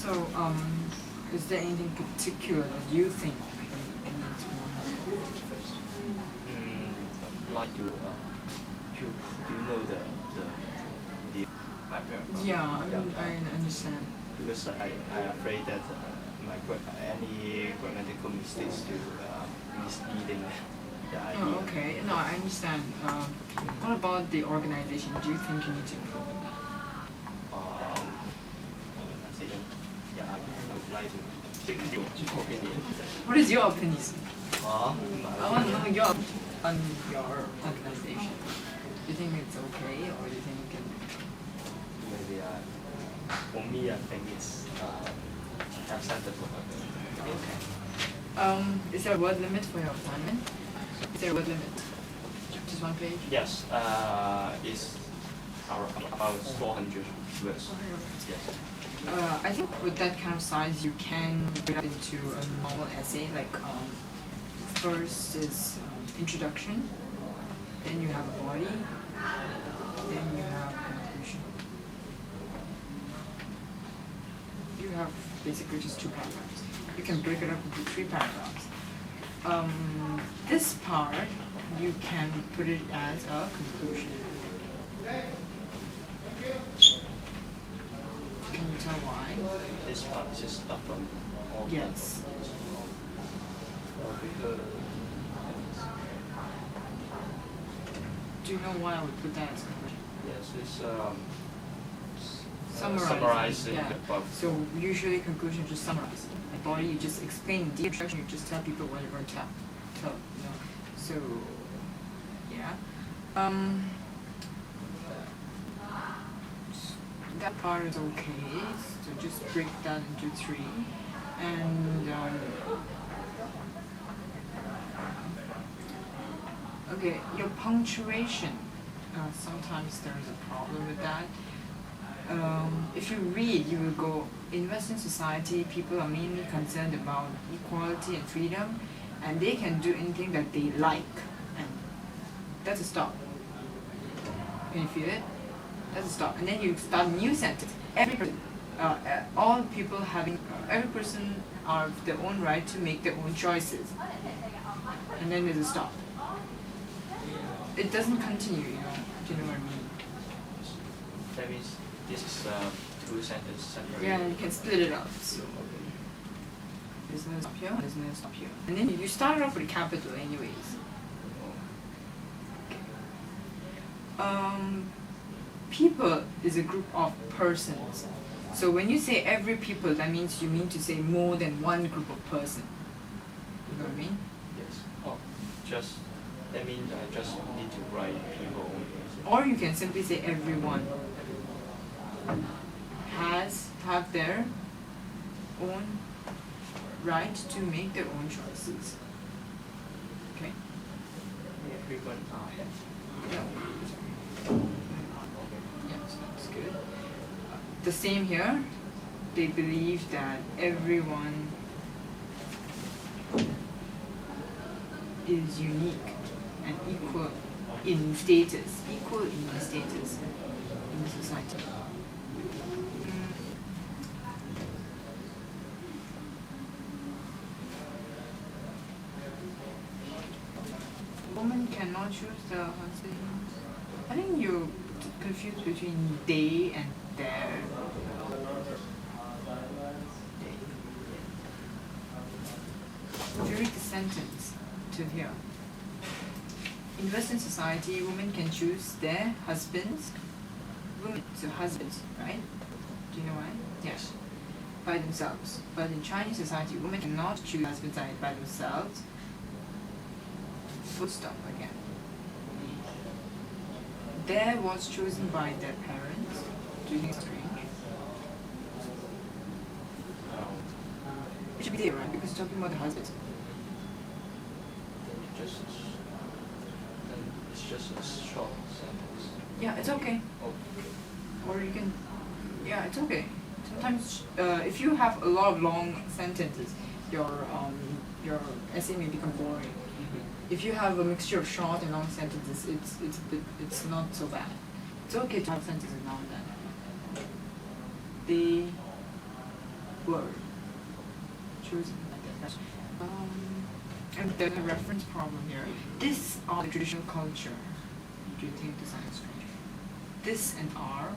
So, is there anything particular that you think we need to know? Like do you know the my parents? Yeah, I understand. Because I afraid that any grammatical mistakes to misleading the idea. Oh, okay. No, I understand. What about the organization? Do you think you need to improve it? Organization. Yeah, I would like to take your opinion. What is your opinion? Uh, I want to know your on your organization. Do you think it's okay, or do you think you can? Maybe for me, I think it's acceptable. Okay. Is there a word limit for your assignment? Is there a word limit? Just one page? Yes, it's about 400 words. Yes. I think with that kind of size, you can break it into a normal essay. Like first is introduction, then you have a body, then you have conclusion. You have basically just 2 paragraphs. You can break it up into 3 paragraphs. This part, you can put it as a conclusion. Can you tell why? This part is just stuff from all. Yes. Because Do you know why I would put that as conclusion? yes, it's Summarizing. summarizing Yeah. the above. So usually conclusion just summarize. Like body, you just explain the introduction. You just tell people what you're going to tell. You know. So yeah. That part is okay. So just break that into 3, and okay, your punctuation. Sometimes there is a problem with that. If you read, you will go, in Western society, people are mainly concerned about equality and freedom, and they can do anything that they like, and that's a stop. Can you feel it? That's a stop. And then you start a new sentence. Every person, all people having, every person have their own right to make their own choices. And then there's a stop. It doesn't continue, you know. Do you know what I mean? That means this is 2 sentences separate. Yeah, you can split it up. So there's no stop here, there's no stop here. And then you start off with a capital anyways. People is a group of persons. So when you say every people, that means you mean to say more than one group of person. You know what I mean? Yes. Oh, just that means I just need to write people only. Or you can simply say everyone have their own right to make their own choices. Okay? Everyone have. Yeah. Yes, that's good. The same here. They believe that everyone is unique and equal in status, in society. Woman cannot choose the husband. I think you're confused between they and their. If you read the sentence to here. In Western society, women can choose their husbands. Women, so husbands, right? Do you know why? Yes. By themselves. But in Chinese society, women cannot choose husbands by themselves. Full stop again. There was chosen by their parents. Do you think it's strange? It should be there, right? Because it's talking about the husbands. It's just a short sentence. Yeah, it's okay. Oh. Or you can, yeah, it's okay. Sometimes, if you have a lot of long sentences, your essay may become boring. If you have a mixture of short and long sentences, it's not so bad. It's okay to have sentences now and then. word. Chosen. And there's a reference problem here. This are the traditional culture. Do you think this is strange? This and are.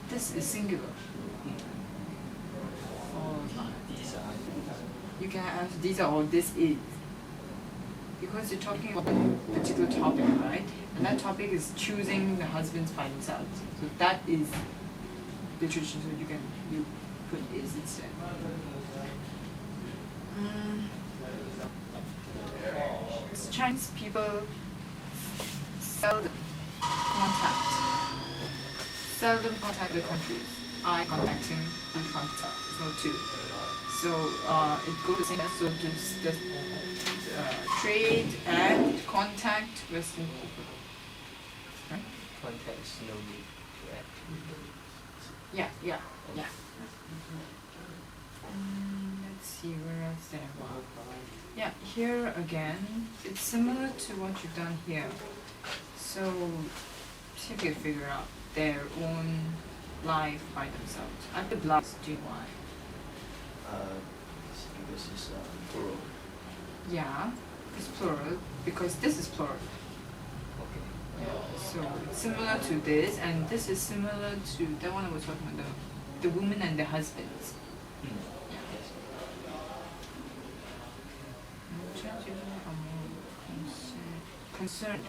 This is singular. Followed by These are. you can have these are or this is. Because you're talking about a particular topic, right? And that topic is choosing the husbands by themselves. So that is the tradition. So you put is instead. Chinese people seldom contact the countries. I contacting, we contact. So too. So it goes the same as so just trade and contact Western people. Right? Context, no need to add. Yeah. Let's see where else there. Yeah, here again, it's similar to what you've done here. So see if you can figure out their own life by themselves. At the blast, do why? Because it's plural. Yeah, it's plural because this is plural. Okay. Yeah, so it's similar to this, and this is similar to that one I was talking about, the women and the husbands. Mm. Yeah. Yes. Concerned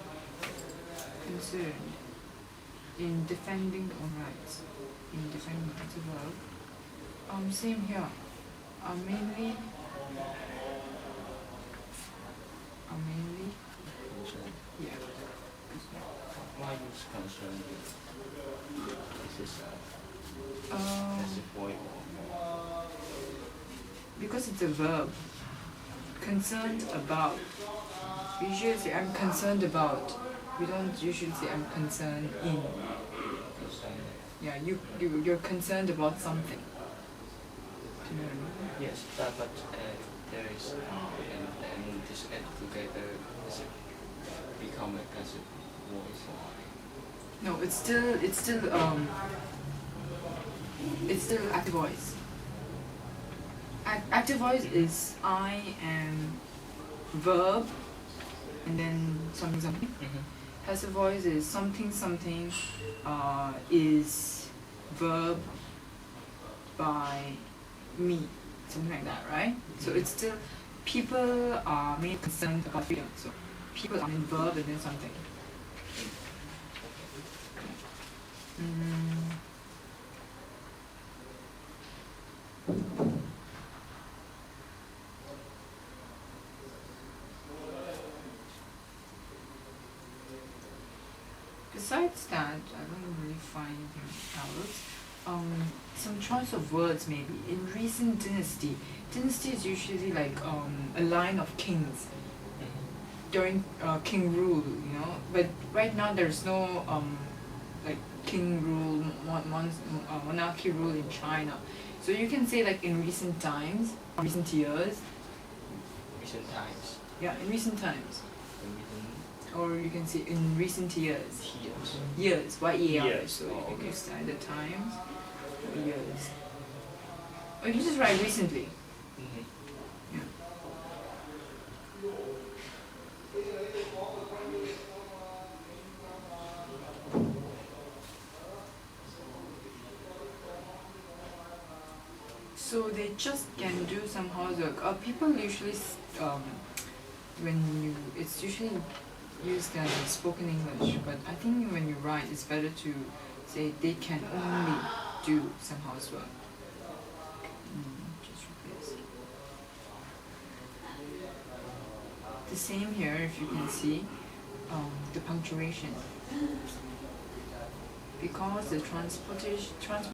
in defending their own rights. In defending the rights of love. Same here. Mainly. Concern. Yeah. Why use concern here? This is Um, as a void. because it's a verb. Concerned about. We usually say I'm concerned about. We don't usually say I'm concerned in. Concern. Yeah, you're concerned about something. Do you know what I mean? Yes, but there is and this add together is it become a kind of voice. No, it's still active voice. Active voice is I am verb and then something. Passive voice is something is verb by me, something like that, right? So it's still people are mainly concerned about freedom. So people are in verb and then something. Besides that, I don't really find anything else. Some choice of words maybe. In recent dynasty is usually like a line of kings during king rule, you know. But right now there's no like king rule, monarchy rule in China. So you can say like in recent times, recent years. Recent times. Yeah, in recent times. Recent Or you can say in recent years. years. Years, Y-E-A-R. Years. So you Oh, can okay. use either times or years. Or you can just write recently. Yeah. So they just can do some housework. People usually, it's usually used as spoken English, but I think when you write, it's better to say they can only do some housework. Just replace. The same here, if you can see, the punctuation. Because the transportation